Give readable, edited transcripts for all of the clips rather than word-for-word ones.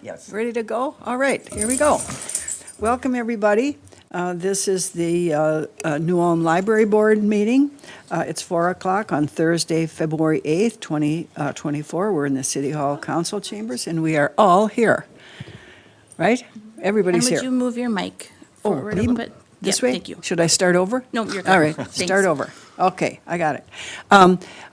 Yes. Ready to go? All right, here we go. Welcome, everybody. This is the New Ulm Library Board meeting. It's 4 o'clock on Thursday, February 8th, 2024. We're in the City Hall Council Chambers, and we are all here, right? And Everybody's would here. you move your mic forward a me- little bit? This Yeah, way? thank you. Should I start over? No, you're good. All right, Thanks. start over. Okay, I got it.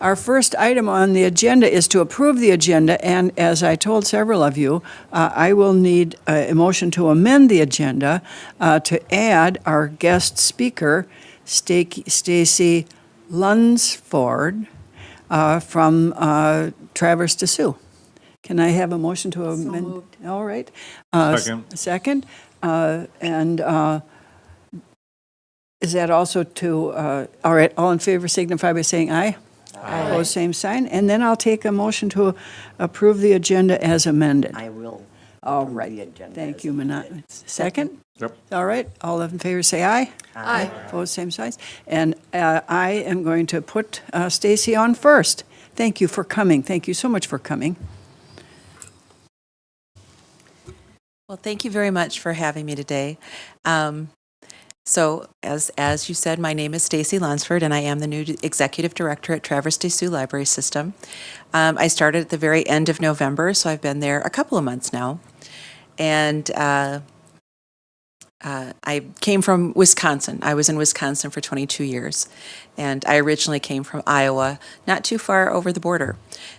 Our first item on the agenda is to approve the agenda, and as I told several of you, I will need a motion to amend the agenda to add our guest speaker, Stacy Lunsford, from Traverse to Sioux. Can I have a motion to amend? moved. All right. Second. Second. And is that also to, all right, all in favor signify by saying aye. Aye. Opposed, same sign. And then I'll take a motion to approve the agenda as amended. I will. All approve right. the agenda Thank as you, amended. Manat. Second? Yep. All right, all in favor say aye. Aye. Opposed, same signs. And I am going to put Stacy on first. Thank you for coming. Thank you so much for coming. Well, thank you very much for having me today. So, as you said, my name is Stacy Lunsford, and I am the new executive director at Traverse de Sioux Library System. I started at the very end of November, so I've been there a couple of months now. And I came from Wisconsin. I was in Wisconsin for 22 years, and I originally came from Iowa, not too far over the border.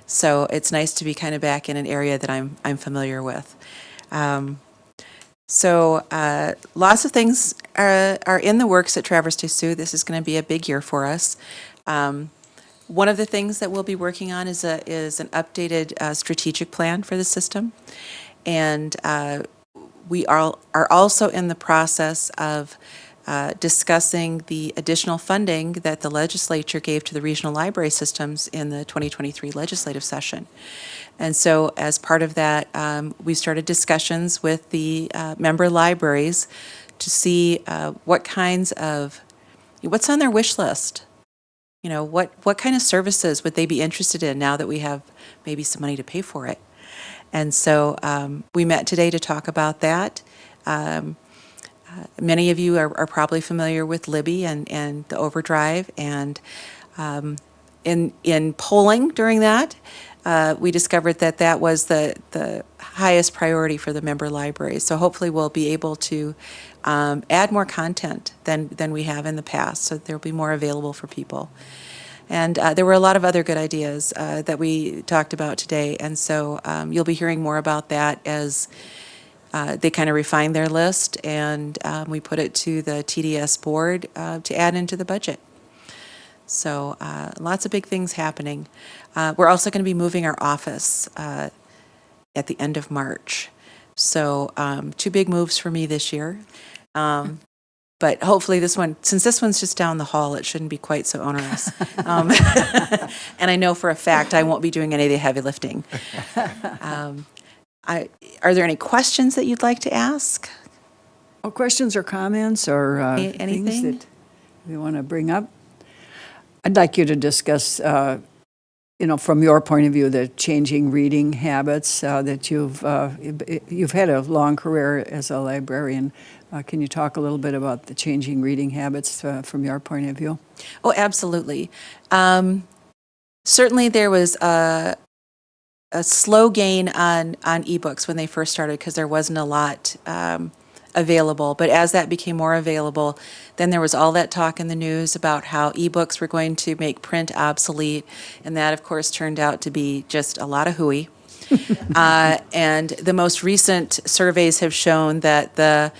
So it's nice to be kind of back in an area that I'm familiar with. So lots of things are in the works at Traverse de Sioux. This is going to be a big year for us. One of the things that we'll be working on is an updated strategic plan for the system. And we are also in the process of discussing the additional funding that the legislature gave to the regional library systems in the 2023 legislative session. And so as part of that, we started discussions with the member libraries to see what's on their wish list. You know, what kind of services would they be interested in now that we have maybe some money to pay for it? And so we met today to talk about that. Many of you are probably familiar with Libby and the overdrive. And in polling during that, we discovered that was the highest priority for the member libraries. So hopefully we'll be able to add more content than we have in the past, so there'll be more available for people. And there were a lot of other good ideas that we talked about today, and so you'll be hearing more about that as they kind of refine their list, and we put it to the TDS board to add into the budget. So lots of big things happening. We're also going to be moving our office at the end of March. So 2 big moves for me this year. But hopefully since this one's just down the hall, it shouldn't be quite so onerous. And I know for a fact I won't be doing any of the heavy lifting. Are there any questions that you'd like to ask? Or questions or comments or things Anything? that we want to bring up? I'd like you to discuss, from your point of view, the changing reading habits that you've had a long career as a librarian. Can you talk a little bit about the changing reading habits from your point of view? Oh, absolutely. Certainly there was a slow gain on ebooks when they first started because there wasn't a lot available. But as that became more available, then there was all that talk in the news about how ebooks were going to make print obsolete. And that, of course, turned out to be just a lot of hooey. And the most recent surveys have shown that the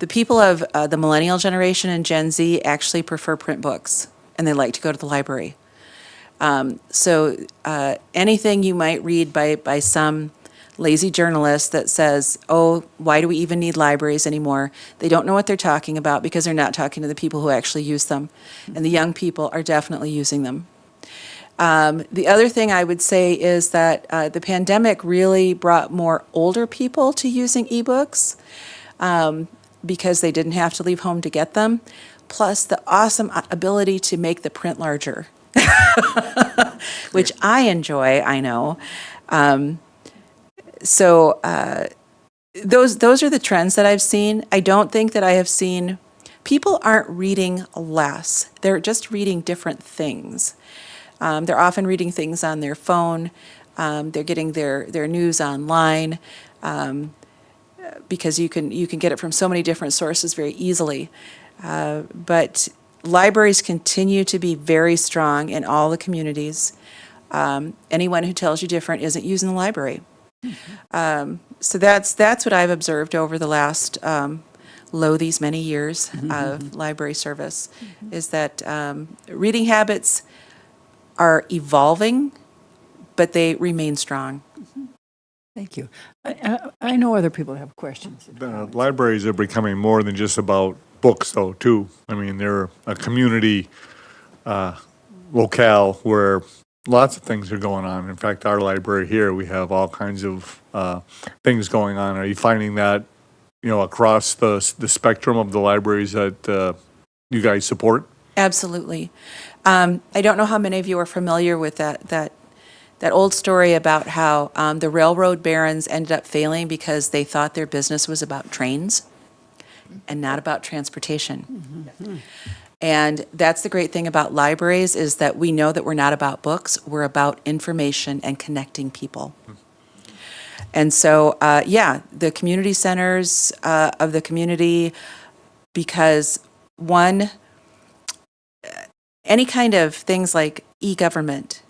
people of the millennial generation and Gen Z actually prefer print books, and they like to go to the library. So anything you might read by some lazy journalist that says, oh, why do we even need libraries anymore? They don't know what they're talking about because they're not talking to the people who actually use them. And the young people are definitely using them. The other thing I would say is that the pandemic really brought more older people to using ebooks because they didn't have to leave home to get them, plus the awesome ability to make the print larger, which I enjoy, I know. So those are the trends that I've seen. I don't think that I have seen, people aren't reading less. They're just reading different things. They're often reading things on their phone. They're getting their news online, because you can get it from so many different sources very easily. But libraries continue to be very strong in all the communities. Anyone who tells you different isn't using the library. So that's what I've observed over the last these many years of library service, is that reading habits are evolving, but they remain strong. Thank you. I know other people have questions. Libraries are becoming more than just about books, though, too. I mean, they're a community locale where lots of things are going on. In fact, our library here, we have all kinds of things going on. Are you finding that, across the spectrum of the libraries that you guys support? Absolutely. I don't know how many of you are familiar with that old story about how the railroad barons ended up failing because they thought their business was about trains and not about transportation. And that's the great thing about libraries, is that we know that we're not about books, we're about information and connecting people. And so, the community centers of the community, because one, any kind of things like e-government,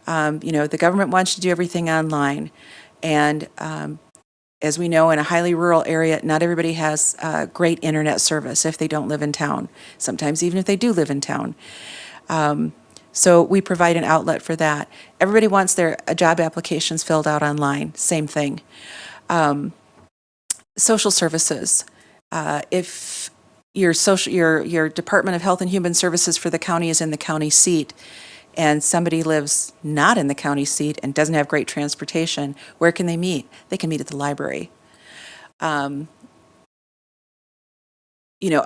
the government wants you to do everything online. And as we know, in a highly rural area, not everybody has great internet service if they don't live in town, sometimes even if they do live in town. So we provide an outlet for that. Everybody wants their job applications filled out online, same thing. Social services. If your Department of Health and Human Services for the county is in the county seat, and somebody lives not in the county seat and doesn't have great transportation, where can they meet? They can meet at the library. A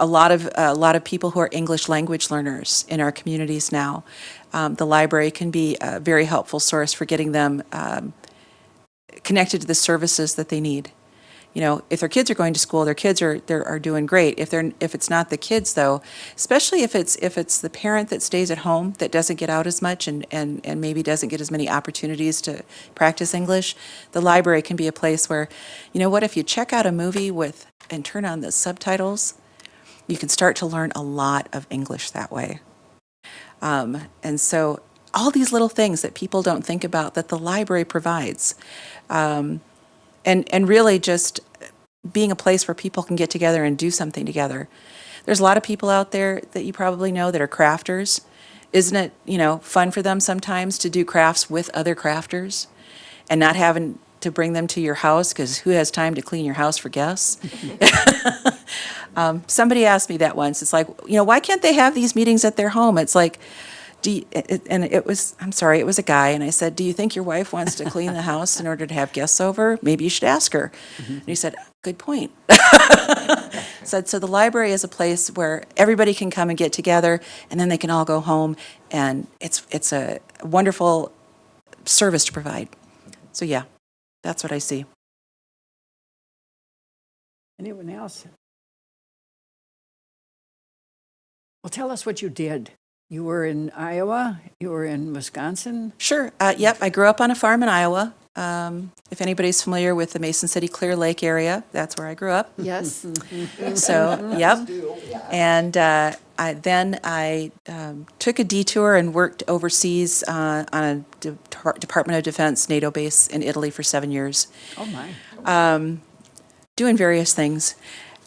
lot of people who are English language learners in our communities now, the library can be a very helpful source for getting them connected to the services that they need. If their kids are going to school, their kids are doing great. If it's not the kids, though, especially if it's the parent that stays at home that doesn't get out as much and maybe doesn't get as many opportunities to practice English, the library can be a place where, if you check out a movie and turn on the subtitles, you can start to learn a lot of English that way. And so all these little things that people don't think about that the library provides. And really just being a place where people can get together and do something together. There's a lot of people out there that you probably know that are crafters. Isn't it, fun for them sometimes to do crafts with other crafters and not having to bring them to your house, because who has time to clean your house for guests? Somebody asked me that once. It's like, why can't they have these meetings at their home? It's like, it was a guy, and I said, do you think your wife wants to clean the house in order to have guests over? Maybe you should ask her. And he said, good point. So the library is a place where everybody can come and get together, and then they can all go home, and it's a wonderful service to provide. So yeah, that's what I see. Anyone else? Well, tell us what you did. You were in Iowa, you were in Wisconsin. Sure. Yep, I grew up on a farm in Iowa. If anybody's familiar with the Mason City, Clear Lake area, that's where I grew up. Yes. So, yep. And I took a detour and worked overseas on a Department of Defense NATO base in Italy for 7 years. Oh, my. Doing various things.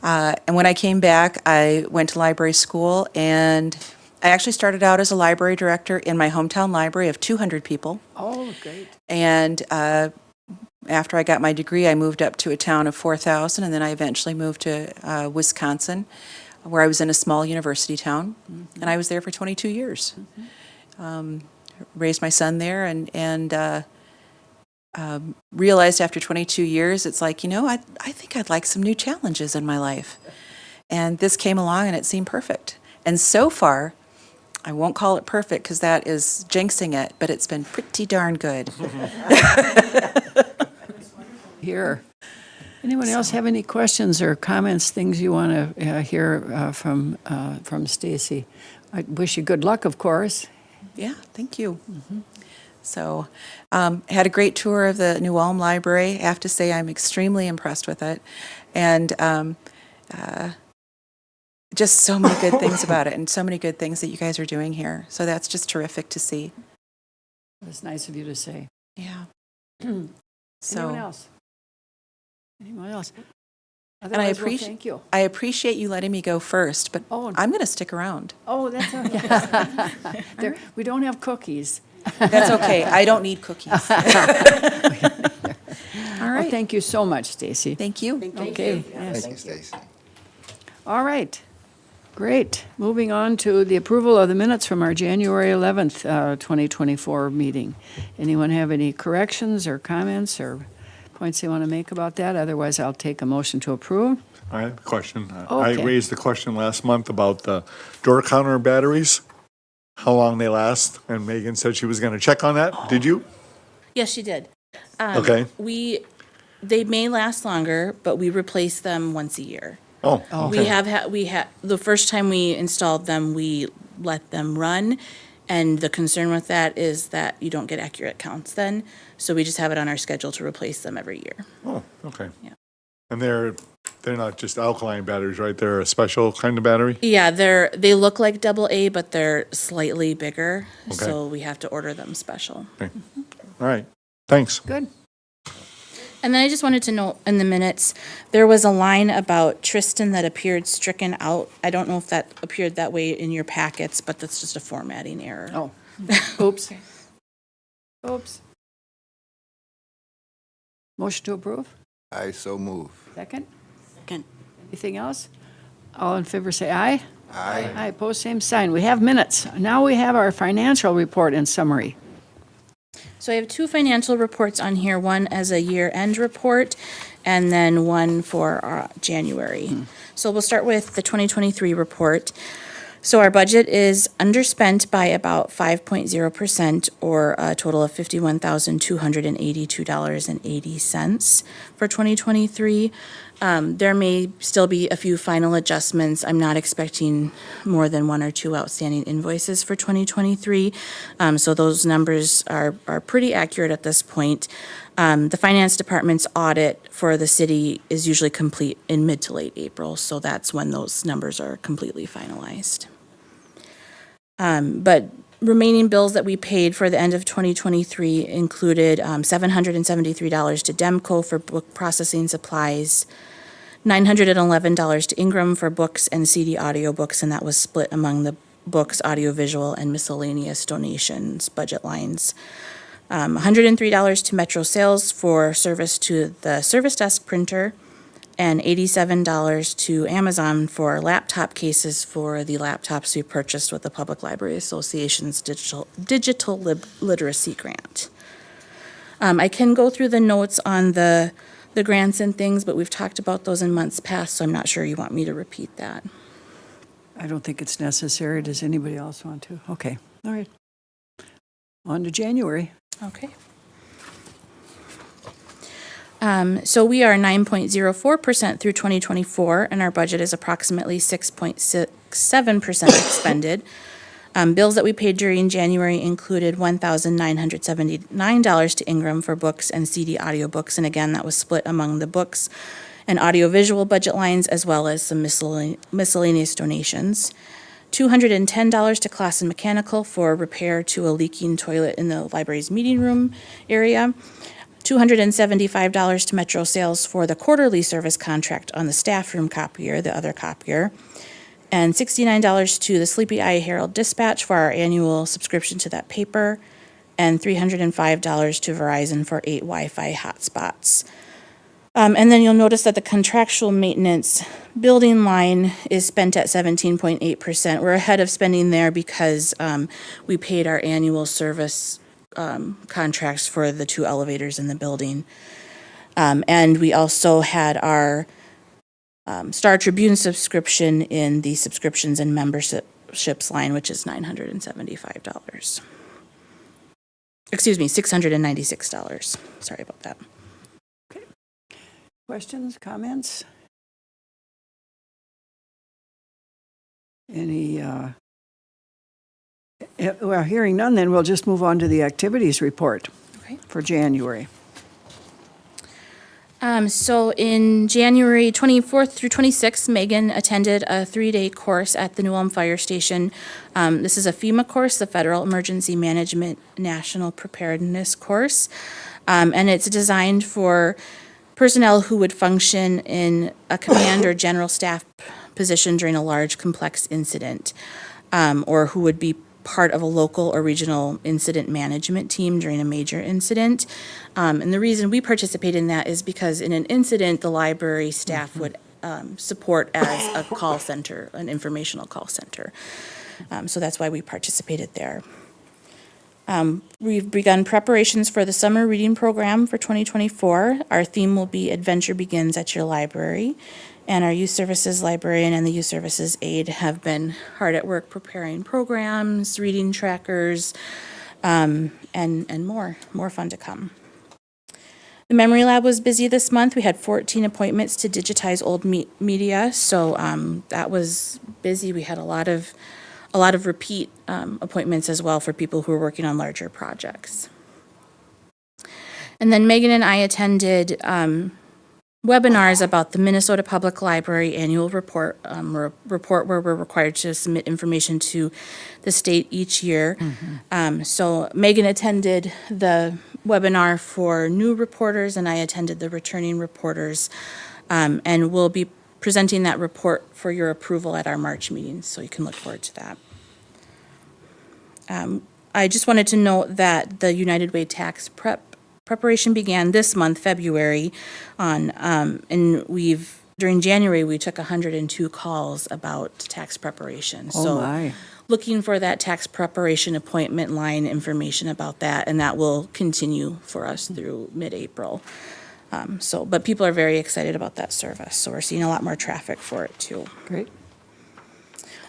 And when I came back, I went to library school, and I actually started out as a library director in my hometown library of 200 people. Oh, great. And after I got my degree, I moved up to a town of 4,000, and then I eventually moved to Wisconsin, where I was in a small university town, and I was there for 22 years. Raised my son there, and realized after 22 years, it's like, I think I'd like some new challenges in my life. And this came along, and it seemed perfect. And so far, I won't call it perfect because that is jinxing it, but it's been pretty darn good. Here. Anyone else have any questions or comments, things you want to hear from Stacy? I wish you good luck, of course. Yeah, thank you. So, had a great tour of the New Ulm Library. I have to say, I'm extremely impressed with it. And just so many good things about it and so many good things that you guys are doing here. So that's just terrific to see. It's nice of you to say. Yeah. Anyone So, else? Anyone else? and I Otherwise, we'll thank you. appreciate you letting me go first, but Oh. I'm going to stick around. Oh, that's okay. We don't have cookies. That's okay. I don't need cookies. All Well, right. thank you so much, Stacy. Thank you. Okay, yes. Thank you, Stacy. All right. Great. Moving on to the approval of the minutes from our January 11th, 2024 meeting. Anyone have any corrections or comments or points they want to make about that? Otherwise, I'll take a motion to approve. I have a question. I Okay. raised the question last month about the door counter batteries, how long they last, and Megan said she was going to check on that. Did you? Yes, she did. Okay. They may last longer, but we replace them once a year. Oh, We okay. have the first time we installed them, we let them run. And the concern with that is that you don't get accurate counts then. So we just have it on our schedule to replace them every year. Oh, okay. Yeah. And they're not just alkaline batteries, right? They're a special kind of battery? Yeah, they look like AA, but they're slightly bigger. Okay. So we have to order them special. Okay. All right. Thanks. Good. And then I just wanted to note in the minutes, there was a line about Tristan that appeared stricken out. I don't know if that appeared that way in your packets, but that's just a formatting error. Oh, oops. Oops. Motion to approve? I so move. Second? Second. Anything else? All in favor, say aye. Aye. Aye, opposed, same sign. We have minutes. Now we have our financial report and summary. So I have two financial reports on here, one as a year-end report and then one for January. So we'll start with the 2023 report. So our budget is underspent by about 5.0%, or a total of $51,282.80 for 2023. There may still be a few final adjustments. I'm not expecting more than one or two outstanding invoices for 2023. So those numbers are pretty accurate at this point. The finance department's audit for the city is usually complete in mid to late April, so that's when those numbers are completely finalized. But remaining bills that we paid for the end of 2023 included $773 to Demco for book processing supplies, $911 to Ingram for books and CD audiobooks, and that was split among the books, audiovisual, and miscellaneous donations budget lines. $103 to Metro Sales for service to the service desk printer, and $87 to Amazon for laptop cases for the laptops we purchased with the Public Library Association's digital literacy grant. I can go through the notes on the grants and things, but we've talked about those in months past, so I'm not sure you want me to repeat that. I don't think it's necessary. Does anybody else want to? Okay, all right. On to January. Okay. So we are 9.04% through 2024, and our budget is approximately 6.67% expended. Bills that we paid during January included $1,979 to Ingram for books and CD audiobooks, and again, that was split among the books and audiovisual budget lines, as well as some miscellaneous donations. $210 to Class and Mechanical for repair to a leaking toilet in the library's meeting room area. $275 to Metro Sales for the quarterly service contract on the staff room copier, the other copier. And $69 to the Sleepy Eye Herald Dispatch for our annual subscription to that paper. And $305 to Verizon for 8 Wi-Fi hotspots. And then you'll notice that the contractual maintenance building line is spent at 17.8%. We're ahead of spending there because we paid our annual service contracts for the 2 elevators in the building. And we also had our Star Tribune subscription in the subscriptions and memberships line, which is $975. Excuse me, $696. Sorry about that. Questions, comments? Any, well, hearing none, then we'll just move on to the activities report Okay. for January. So in January 24th through 26th, Megan attended a 3-day course at the New Ulm Fire Station. This is a FEMA course, the Federal Emergency Management National Preparedness Course. And it's designed for personnel who would function in a command or general staff position during a large, complex incident, or who would be part of a local or regional incident management team during a major incident. And the reason we participate in that is because in an incident, the library staff would support as a call center, an informational call center. So that's why we participated there. We've begun preparations for the summer reading program for 2024. Our theme will be Adventure Begins at Your Library. And our youth services librarian and the youth services aide have been hard at work preparing programs, reading trackers, and more fun to come. The Memory Lab was busy this month. We had 14 appointments to digitize old media, so that was busy. We had a lot of repeat appointments as well for people who are working on larger projects. And then Megan and I attended webinars about the Minnesota Public Library annual report, report where we're required to submit information to the state each year. So Megan attended the webinar for new reporters, and I attended the returning reporters, and we'll be presenting that report for your approval at our March meeting, so you can look forward to that. I just wanted to note that the United Way tax preparation began this month, February, and during January, we took 102 calls about tax preparation. Oh, my. Looking for that tax preparation appointment line information about that, and that will continue for us through mid-April. But people are very excited about that service, so we're seeing a lot more traffic for it, too. Great.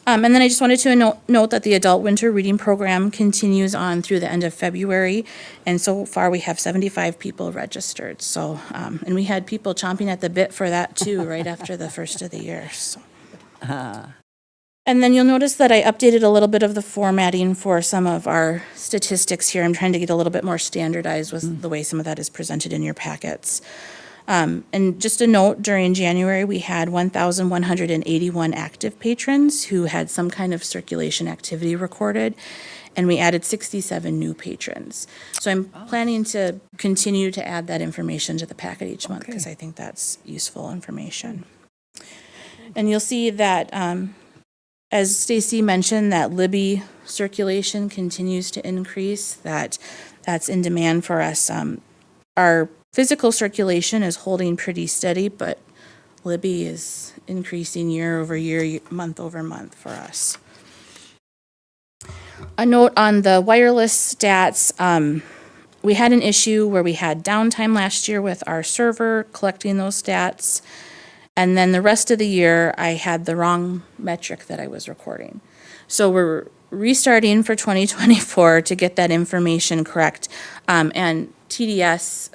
And then I just wanted to note that the adult winter reading program continues on through the end of February. And so far, we have 75 people registered. So, and we had people chomping at the bit for that too, right after the first of the year. So. And then you'll notice that I updated a little bit of the formatting for some of our statistics here. I'm trying to get a little bit more standardized with the way some of that is presented in your packets. And just a note, during January, we had 1,181 active patrons who had some kind of circulation activity recorded, and we added 67 new patrons. So I'm planning to continue to add that information to the packet each month because I think that's useful information. And you'll see that, as Stacy mentioned, that Libby circulation continues to increase, that's in demand for us. Our physical circulation is holding pretty steady, but Libby is increasing year over year, month over month for us. A note on the wireless stats, we had an issue where we had downtime last year with our server collecting those stats, and then the rest of the year I had the wrong metric that I was recording. So we're restarting for 2024 to get that information correct, and TDS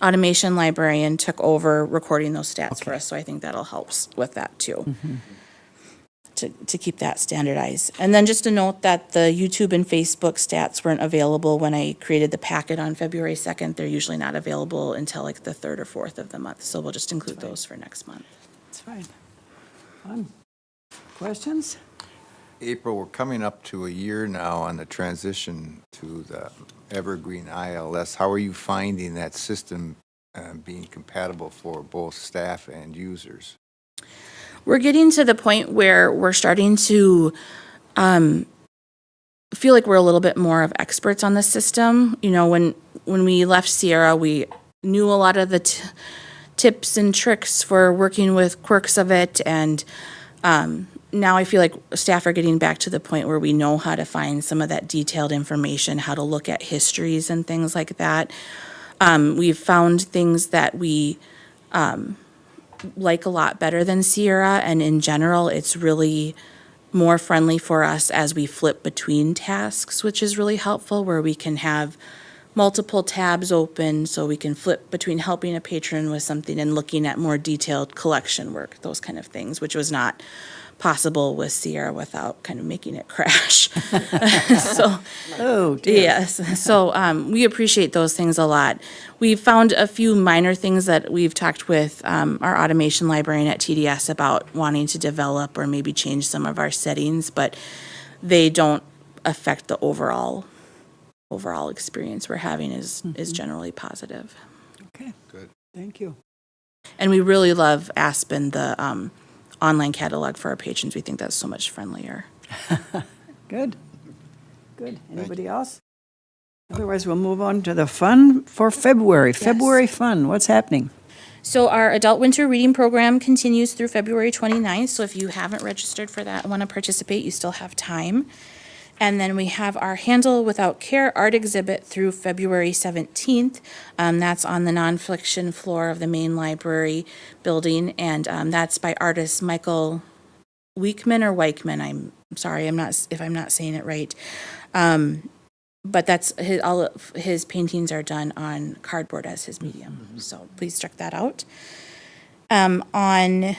automation librarian took over recording those stats for us, so I think that'll help with that too, to keep that standardized. And then just to note that the YouTube and Facebook stats weren't available when I created the packet on February 2nd. They're usually not available until like the 3rd or 4th of the month, so we'll just include those for next month. That's fine. Fun. Questions? April, we're coming up to a year now on the transition to the Evergreen ILS. How are you finding that system being compatible for both staff and users? We're getting to the point where we're starting to feel like we're a little bit more of experts on the system. You know, when we left Sierra, we knew a lot of the tips and tricks for working with quirks of it, and now I feel like staff are getting back to the point where we know how to find some of that detailed information, how to look at histories and things like that. We've found things that we like a lot better than Sierra, and in general, it's really more friendly for us as we flip between tasks, which is really helpful, where we can have multiple tabs open so we can flip between helping a patron with something and looking at more detailed collection work, those kind of things, which was not possible with Sierra without kind of making it crash. So, Oh, dear. yes, so we appreciate those things a lot. We've found a few minor things that we've talked with our automation librarian at TDS about wanting to develop or maybe change some of our settings, but they don't affect the overall experience we're having is generally positive. Okay. Good. Thank you. And we really love Aspen, the online catalog for our patrons. We think that's so much friendlier. Good. Good. Anybody else? Otherwise, we'll move on to the fun for February. February fun. What's happening? So our adult winter reading program continues through February 29th. So if you haven't registered for that and want to participate, you still have time. And then we have our Handle Without Care art exhibit through February 17th. That's on the nonfiction floor of the main library building, and that's by artist Michael Weikman or Weichman. I'm sorry, I'm not saying it right. But that's all of his paintings are done on cardboard as his medium. So please check that out. On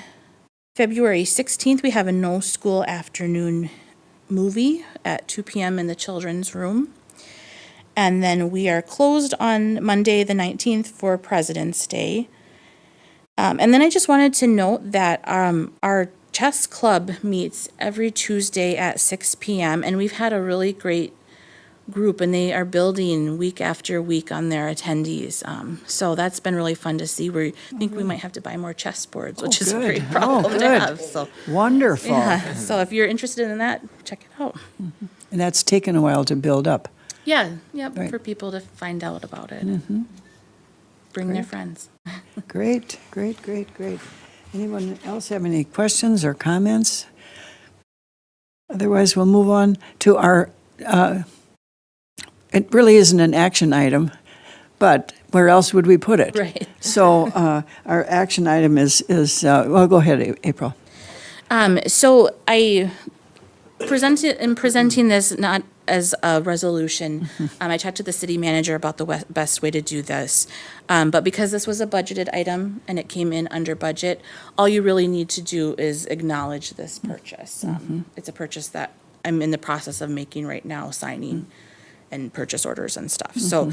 February 16th, we have a no school afternoon movie at 2 p.m. in the children's room. And then we are closed on Monday, the 19th for President's Day. And then I just wanted to note that our chess club meets every Tuesday at 6 p.m. And we've had a really great group, and they are building week after week on their attendees. So that's been really fun to see. We think we might have to buy more chess boards, which is a great good. problem Oh, to good. have. So, Wonderful. yeah. So if you're interested in that, check it out. And that's taken a while to build up. Yeah, yep, Right. for people to find out about it. Bring their friends. Great, great, great, great. Anyone else have any questions or comments? Otherwise, we'll move on to our, it really isn't an action item, but where else would we put it? Right. So our action item is well, go ahead, April. So I presenting this not as a resolution. I talked to the city manager about the best way to do this. But because this was a budgeted item and it came in under budget, all you really need to do is acknowledge this purchase. It's a purchase that I'm in the process of making right now, signing and purchase orders and stuff. So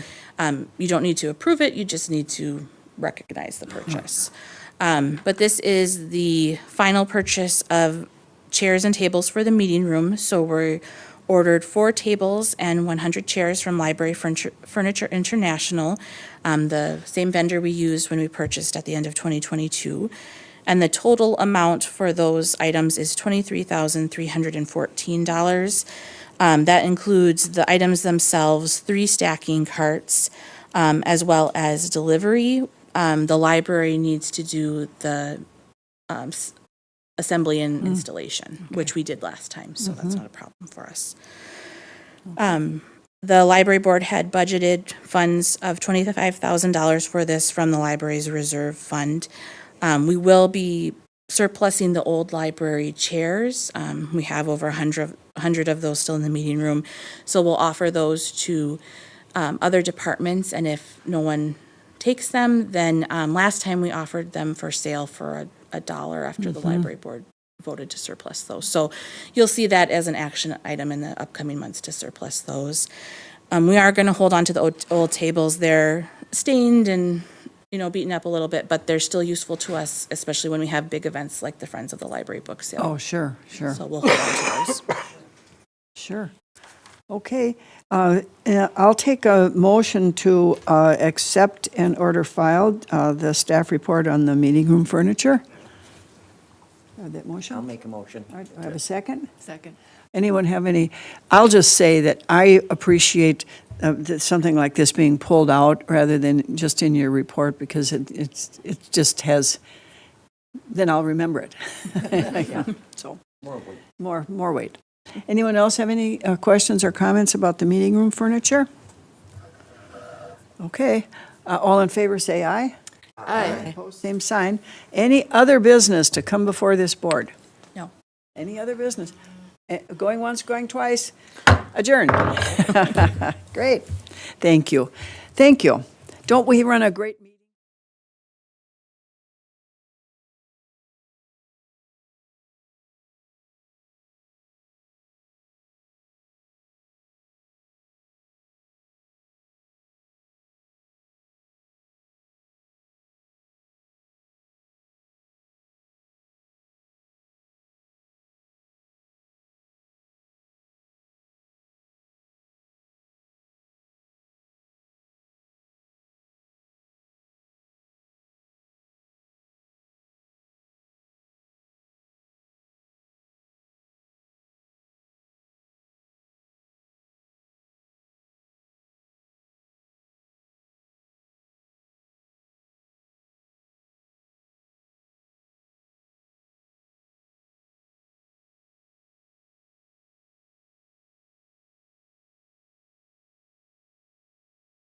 you don't need to approve it, you just need to recognize the purchase. But this is the final purchase of chairs and tables for the meeting room. So we ordered 4 tables and 100 chairs from Library Furniture International, the same vendor we used when we purchased at the end of 2022. And the total amount for those items is $23,314. That includes the items themselves, 3 stacking carts, as well as delivery. The library needs to do the assembly and installation, which we did last time, so that's not a problem for us. The library board had budgeted funds of $25,000 for this from the library's reserve fund. We will be surplusing the old library chairs. We have over 100 of those still in the meeting room, so we'll offer those to other departments, and if no one takes them, then last time we offered them for sale for $1 after the library board voted to surplus those. So you'll see that as an action item in the upcoming months to surplus those. We are going to hold on to the old tables. They're stained and beaten up a little bit, but they're still useful to us, especially when we have big events like the Friends of the Library book sale. Oh, sure. So we'll hold on to those. Sure. Okay. I'll take a motion to accept and order filed the staff report on the meeting room furniture. That motion? I'll make a motion. All right, do I have a second? Second. Anyone have any? I'll just say that I appreciate something like this being pulled out rather than just in your report, because it just has, then I'll remember it. Yeah, so More weight. more weight. Anyone else have any questions or comments about the meeting room furniture? Okay. All in favor, say aye. Aye. Opposed, same sign. Any other business to come before this board? No. Any other business? Going once, going twice? Adjourned. Great. Thank you. Thank you. Don't we run a great meeting?